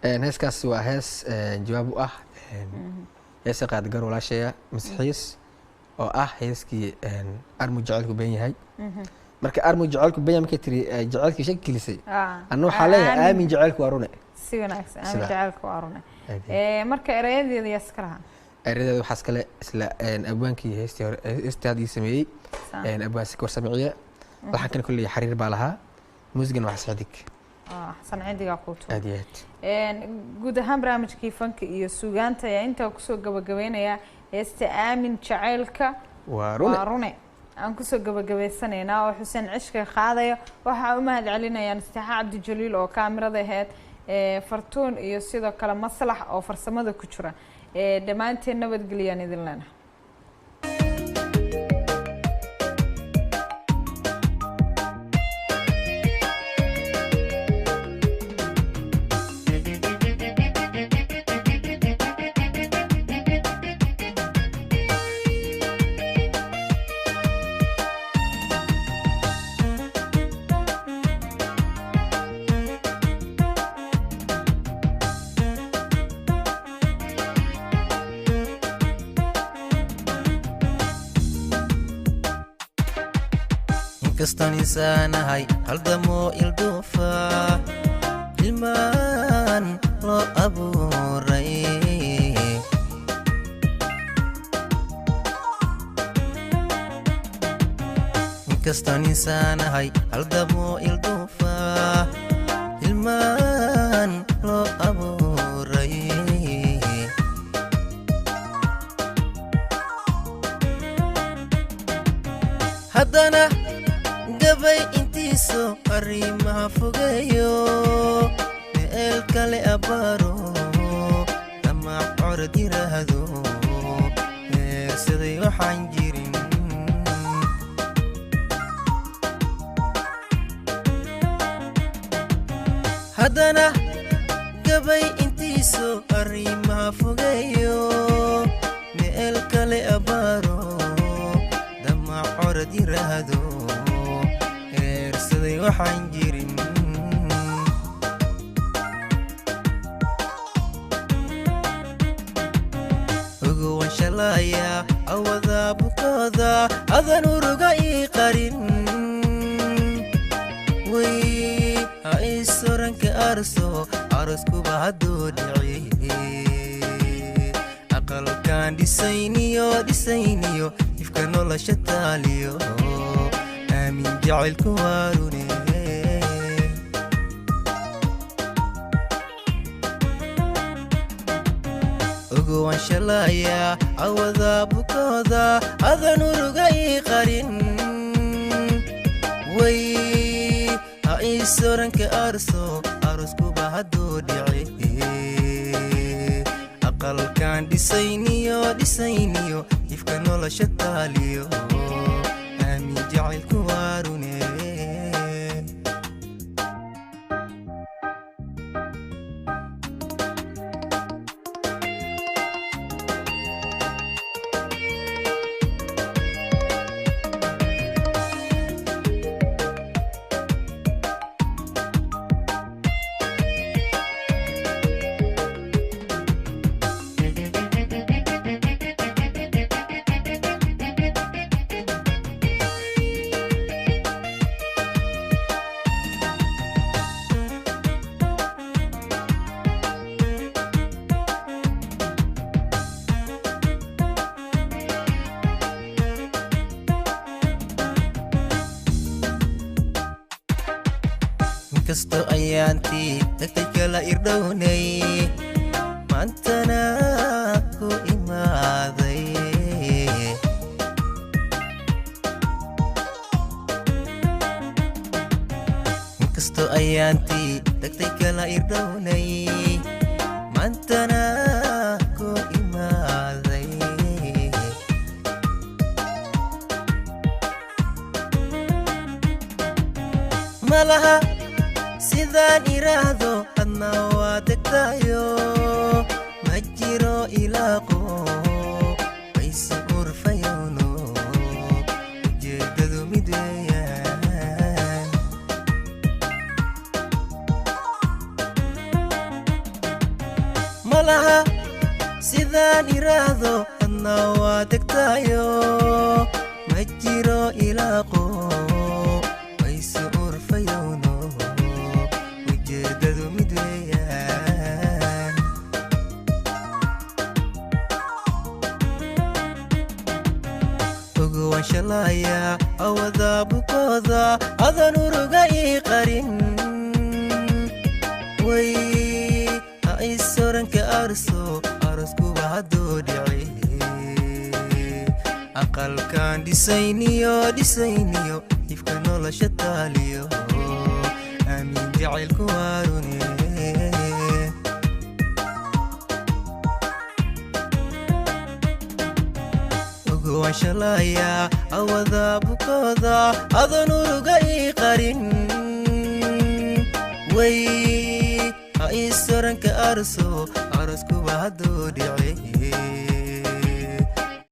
heeskaas waa hees jawaab u ah heesa qaad gar walaashaya masxiis oo ah heeskii armu jacaylku been yahay marka armu jacaylku been yahay markay tiri jacaylkii shakilisay anna waxaa leeyahay aamin jacaylku waa rune si wanaagsan aamin jacaylku waa rune marka erayadeeda yaa iska lahaa erayadeeda waxaas kale isla abwaankii heestii hore heestaadii sameeyey abwaan sikor samiciye laxankana kulley xariir baa lahaa muusigan waa sadig xasan cidiga quuto aad iyo aad guud ahaan barnaamijkii fanka iyo suugaanta ayaa intaa kusoo gabagabeynaya heesta aamin jacaylka waa rune aan kusoo gabagabeysanaynaa oo xuseen cishka qaadayo waxaa u mahad celinayaan istaxa cabdijaliil oo kaamirada ahayd fartuun iyo sidoo kale maslax oo farsamada ku jira dhammaanteen nabadgeliyaan idin leenahay kastan insaanahay haldamoo ilduufa ilmaan loo abuuray kastan insaanahay haldamoo ilduufa ilmaan loo abuuray haddana gabay intiiso arrimaha fogeeyo meel kale abbaaro ama corod yiraahdo heersaday waxaan jirin haddana gabay intiiso arrimaha fogeeyo meel kale abbaaro dama corod yiraahdo waxaan jirin ugu wanshalaaya awada bukooda adan uruga ii qarin way ha ii soranka arso aroskuba hadduu dhici aqalkaan dhisayniyo ifka nolosha taaliyo aamin jacaylku waa rune ugu wanshalaaya awada bukooda adan uruga ii qarin way ha ii soranka arso aroskuba hadduu dhici aqalkaan dhisayniyo ifka nolosha taaliyo aamin jacaylku waa rune kasto ayaantii tagtay kala irdhownay maantana ku imaaday kasto ayaantii tagtay kala irdhownay maantana ku imaaday malaha sidaan iraahdo adna waa degtayo ma jiro ilaaqo bayse urfayowno ujeedadu mid weeyaan malaha sidaan iraahdo adna waa degtaayo ma jiro ilaaqo wayse urfayowno ujeedadu mid weeyaan ogo waan shalaaya awada bukooda adan uruga ii qarin way ha isoranka arso aroskuba hadduu dhici aqalkaan dhisayniyo ifka nolosha taaliyo aamin jacaylku waa rune ogo waan shalaaya awada bukooda adan uruga ii qarin way ha isoranka arso aroskuba hadduu dhici